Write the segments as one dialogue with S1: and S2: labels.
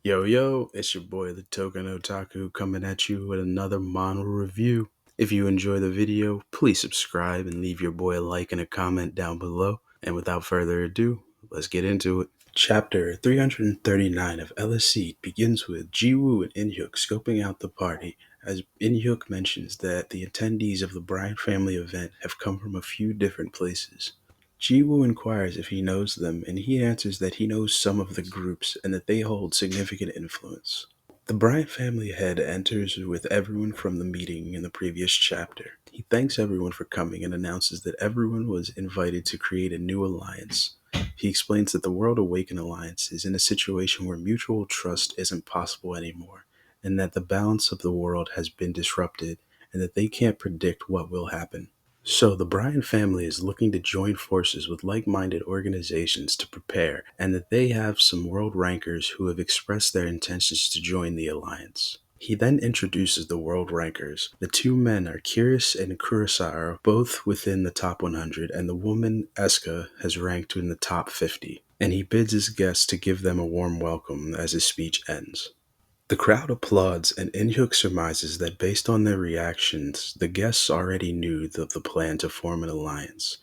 S1: Yo, yo, it's your boy, the Token Otaku, coming at you with another manga review. If you enjoy the video, please subscribe and leave your boy a like and a comment down below. And without further ado, let's get into it. Chapter 339 of Eleceed begins with Jiwoo and Inhyuk scoping out the party, as Inhyuk mentions that the attendees of the Bryant family event have come from a few different places. Jiwoo inquires if he knows them, and he answers that he knows some of the groups and that they hold significant influence. The Bryant family head enters with everyone from the meeting in the previous chapter. He thanks everyone for coming and announces that everyone was invited to create a new alliance. He explains that the World Awaken Alliance is in a situation where mutual trust isn't possible anymore, and that the balance of the world has been disrupted, and that they can't predict what will happen. So the Bryan family is looking to join forces with like-minded organizations to prepare, and that they have some world rankers who have expressed their intentions to join the alliance. He then introduces the world rankers. The two men are Curious and Kurosawa, both within the top 100, and the woman Eska has ranked in the top 50. And he bids his guests to give them a warm welcome as his speech ends. The crowd applauds, and Inhyuk surmises that based on their reactions, the guests already knew of the plan to form an alliance.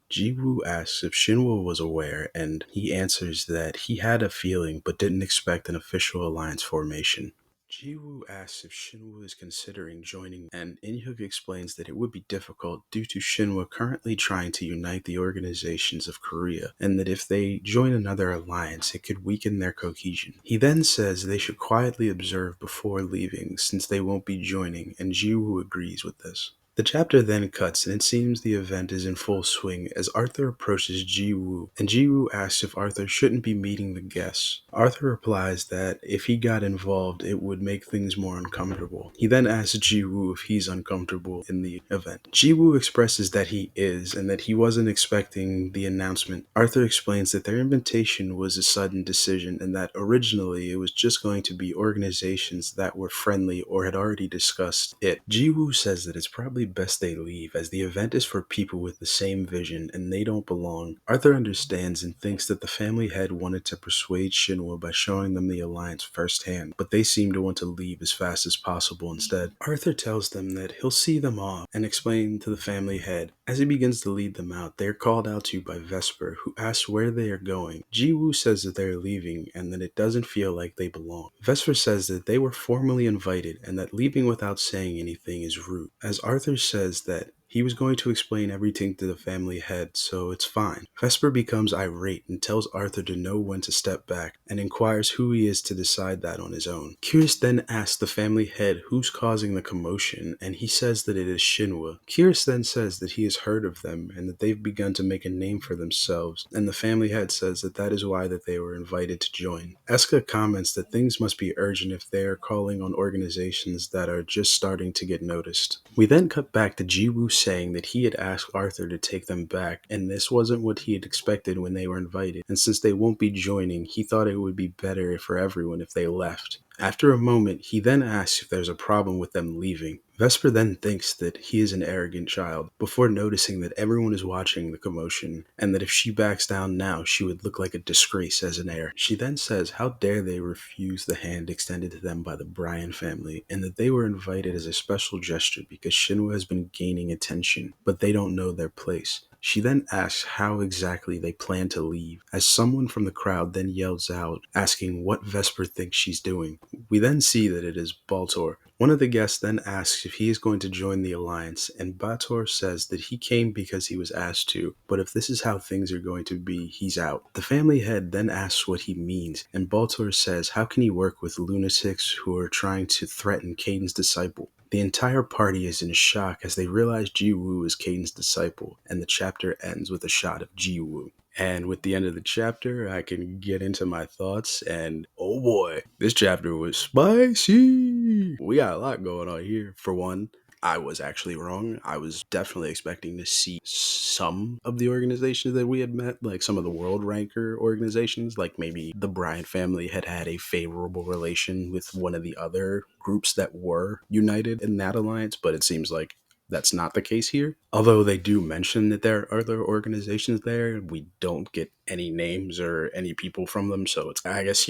S1: Jiwoo asks if Shinwo was aware, and he answers that he had a feeling but didn't expect an official alliance formation. Jiwoo asks if Shinwo is considering joining, and Inhyuk explains that it would be difficult due to Shinwo currently trying to unite the organizations of Korea, and that if they join another alliance, it could weaken their cohesion. He then says they should quietly observe before leaving, since they won't be joining, and Jiwoo agrees with this. The chapter then cuts, and it seems the event is in full swing as Arthur approaches Jiwoo, and Jiwoo asks if Arthur shouldn't be meeting the guests. Arthur replies that if he got involved, it would make things more uncomfortable. He then asks Jiwoo if he's uncomfortable in the event. Jiwoo expresses that he is, and that he wasn't expecting the announcement. Arthur explains that their invitation was a sudden decision, and that originally it was just going to be organizations that were friendly or had already discussed it. Jiwoo says that it's probably best they leave, as the event is for people with the same vision and they don't belong. Arthur understands and thinks that the family head wanted to persuade Shinwa by showing them the alliance firsthand, but they seem to want to leave as fast as possible instead. Arthur tells them that he'll see them off and explain to the family head. As he begins to lead them out, they are called out to by Vesper, who asks where they are going. Jiwoo says that they are leaving and that it doesn't feel like they belong. Vesper says that they were formally invited and that leaving without saying anything is rude, as Arthur says that he was going to explain everything to the family head, so it's fine. Vesper becomes irate and tells Arthur to know when to step back, and inquires who he is to decide that on his own. Curious then asks the family head who's causing the commotion, and he says that it is Shinwa. Curious then says that he has heard of them, and that they've begun to make a name for themselves, and the family head says that that is why that they were invited to join. Eska comments that things must be urgent if they are calling on organizations that are just starting to get noticed. We then cut back to Jiwoo saying that he had asked Arthur to take them back, and this wasn't what he had expected when they were invited, and since they won't be joining, he thought it would be better for everyone if they left. After a moment, he then asks if there's a problem with them leaving. Vesper then thinks that he is an arrogant child, before noticing that everyone is watching the commotion, and that if she backs down now, she would look like a disgrace as an heir. She then says how dare they refuse the hand extended to them by the Bryan family, and that they were invited as a special gesture because Shinwa has been gaining attention, but they don't know their place. She then asks how exactly they plan to leave, as someone from the crowd then yells out, asking what Vesper thinks she's doing. We then see that it is Baltor. One of the guests then asks if he is going to join the alliance, and Baltor says that he came because he was asked to, but if this is how things are going to be, he's out. The family head then asks what he means, and Baltor says how can he work with lunatics who are trying to threaten Caden's disciple. The entire party is in shock as they realize Jiwoo is Caden's disciple, and the chapter ends with a shot of Jiwoo. And with the end of the chapter, I can get into my thoughts, and oh boy, this chapter was spicy! We got a lot going on here. For one, I was actually wrong. I was definitely expecting to see some of the organizations that we had met, like some of the world ranker organizations, like maybe the Bryant family had had a favorable relation with one of the other groups that were united in that alliance, but it seems like that's not the case here. Although they do mention that there are other organizations there, we don't get any names or any people from them, so it's, I guess,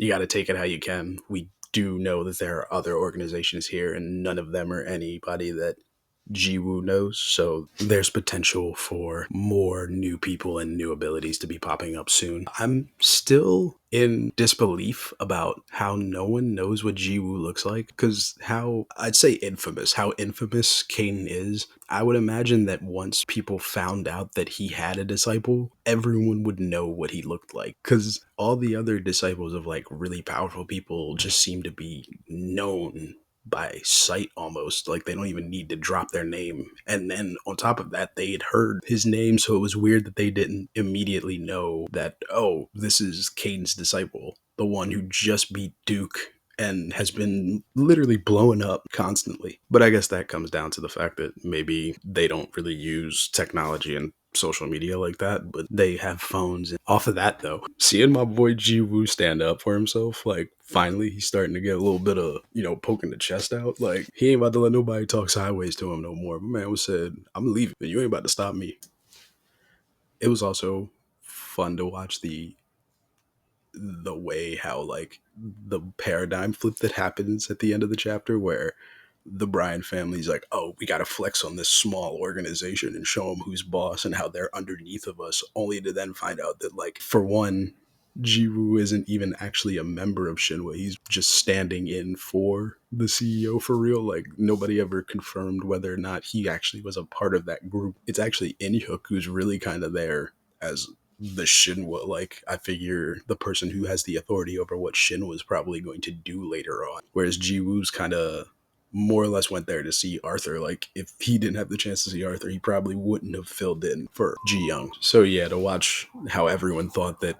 S1: you got to take it how you can. We do know that there are other organizations here, and none of them are anybody that Jiwoo knows, so there's potential for more new people and new abilities to be popping up soon. I'm still in disbelief about how no one knows what Jiwoo looks like, because how, I'd say how infamous Caden is. I would imagine that once people found out that he had a disciple, everyone would know what he looked like, because all the other disciples of like really powerful people just seem to be known by sight almost. Like they don't even need to drop their name. And then on top of that, they had heard his name, so it was weird that they didn't immediately know that, oh, this is Caden's disciple, the one who just beat Duke and has been literally blowing up constantly. But I guess that comes down to the fact that maybe they don't really use technology and social media like that, but they have phones. And off of that, though, seeing my boy Ji Woo stand up for himself, like finally he's starting to get a little bit of, poking the chest out. Like he ain't about to let nobody talk sideways to him no more. My man was said, I'm leaving. You ain't about to stop me. It was also fun to watch the way how like the paradigm flip that happens at the end of the chapter where the Bryan family's like, oh, we got to flex on this small organization and show them who's boss and how they're underneath of us, only to then find out that, like, for one, Jiwoo isn't even actually a member of Shinwa. He's just standing in for the CEO for real. Like, nobody ever confirmed whether or not he actually was a part of that group. It's actually Inhyuk who's really kind of there as the Shinwa. Like, I figure the person who has the authority over what Shinwa is probably going to do later on. Whereas Jiwoo's kind of more or less went there to see Arthur. Like, if he didn't have the chance to see Arthur, he probably wouldn't have filled in for Ji Young. So yeah, to watch how everyone thought that,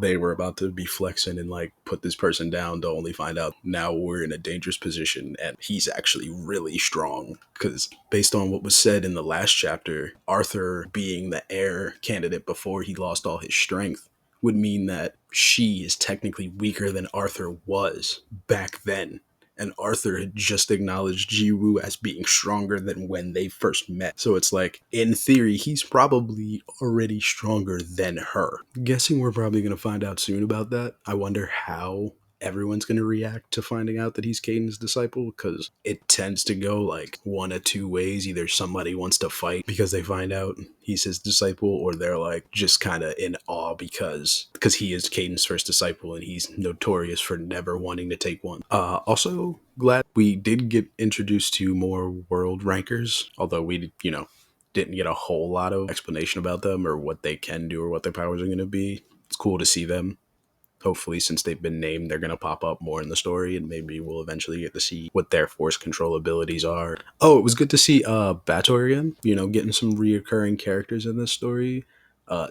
S1: they were about to be flexing and like put this person down, to only find out now we're in a dangerous position and he's actually really strong. Because based on what was said in the last chapter, Arthur being the heir candidate before he lost all his strength would mean that she is technically weaker than Arthur was back then. And Arthur had just acknowledged Jiwoo as being stronger than when they first met. So it's like, in theory, he's probably already stronger than her. Guessing we're probably going to find out soon about that. I wonder how everyone's going to react to finding out that he's Caden's disciple, because it tends to go like one of two ways. Either somebody wants to fight because they find out he's his disciple, or they're like just kind of in awe because he is Caden's first disciple and he's notorious for never wanting to take one. Also glad we did get introduced to more world rankers, although we didn't get a whole lot of explanation about them or what they can do or what their powers are going to be. It's cool to see them. Hopefully, since they've been named, they're going to pop up more in the story, and maybe we'll eventually get to see what their force control abilities are. Oh, it was good to see Bator again, getting some reoccurring characters in this story.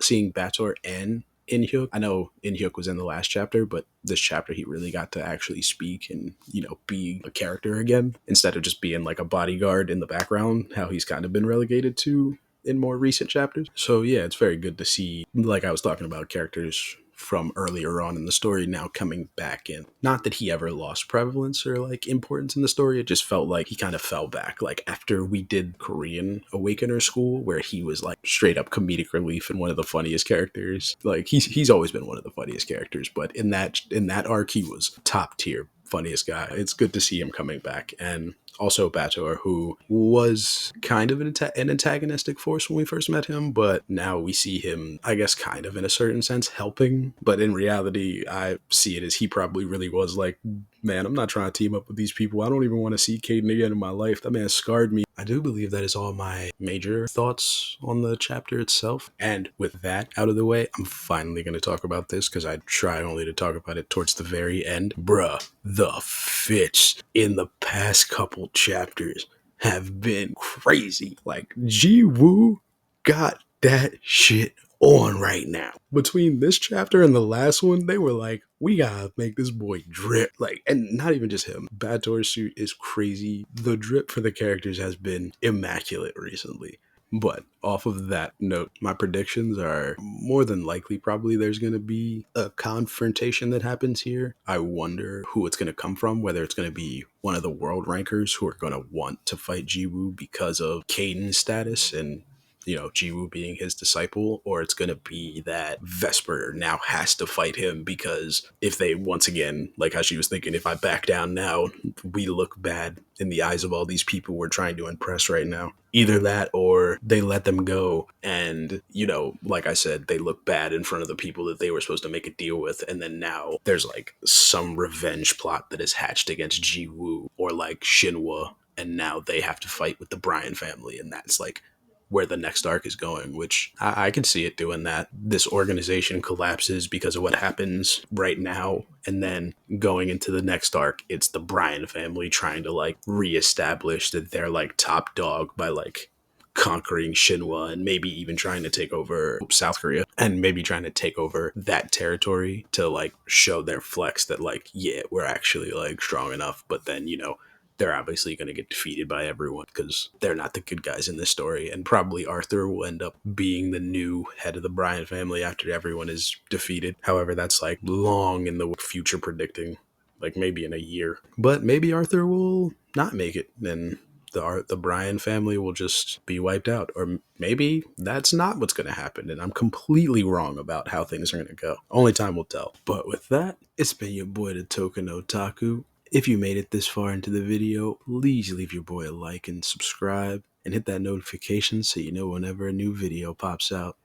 S1: Seeing Bator and Inhyuk. I know Inhyuk was in the last chapter, but this chapter he really got to actually speak and, be a character again, instead of just being like a bodyguard in the background, how he's kind of been relegated to in more recent chapters. So yeah, it's very good to see, like I was talking about, characters from earlier on in the story now coming back in. Not that he ever lost prevalence or like importance in the story, it just felt like he kind of fell back. Like after we did Korean Awakener School, where he was like straight up comedic relief and one of the funniest characters. Like he's always been one of the funniest characters, but in that arc he was top tier funniest guy. It's good to see him coming back. And also Bator, who was kind of an antagonistic force when we first met him, but now we see him, I guess, kind of in a certain sense helping. But in reality, I see it as he probably really was like, man, I'm not trying to team up with these people. I don't even want to see Caden again in my life. That man scarred me. I do believe that is all my major thoughts on the chapter itself. And with that out of the way, I'm finally going to talk about this because I try only to talk about it towards the very end. Bruh, the fits in the past couple chapters have been crazy. Like, Ji-Woo got that shit on right now. Between this chapter and the last one, they were like, we gotta make this boy drip. Like, and not even just him. Bator's suit is crazy. The drip for the characters has been immaculate recently. But off of that note, my predictions are more than likely probably there's going to be a confrontation that happens here. I wonder who it's going to come from, whether it's going to be one of the world rankers who are going to want to fight Jiwoo because of Caden's status and Jiwoo being his disciple, or it's going to be that Vesper now has to fight him because if they, once again, like how she was thinking, if I back down now, we look bad in the eyes of all these people we're trying to impress right now. Either that or they let them go and, like I said, they look bad in front of the people that they were supposed to make a deal with. And then now there's like some revenge plot that is hatched against Jiwoo or like Shinhwa. And now they have to fight with the Bryan family. And that's like where the next arc is going, which I can see it doing that. This organization collapses because of what happens right now. And then going into the next arc, it's the Bryan family trying to like reestablish that they're like top dog by like conquering Shinhwa and maybe even trying to take over South Korea and maybe trying to take over that territory to like show their flex that like, yeah, we're actually like strong enough. But then, they're obviously going to get defeated by everyone because they're not the good guys in this story. And probably Arthur will end up being the new head of the Bryan family after everyone is defeated. However, that's like long in the future predicting, like maybe in a year. But maybe Arthur will not make it. Then the Bryan family will just be wiped out. Or maybe that's not what's going to happen. And I'm completely wrong about how things are going to go. Only time will tell. But with that, it's been your boy, the Token Otaku. If you made it this far into the video, please leave your boy a like and subscribe and hit that notification so you know whenever a new video pops out.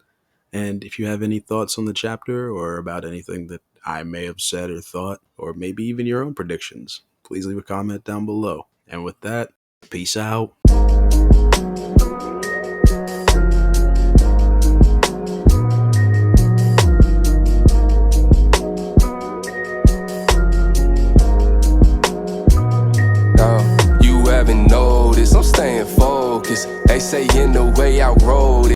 S1: And if you have any thoughts on the chapter or about anything that I may have said or thought, or maybe even your own predictions, please leave a comment down below. And with that, peace out.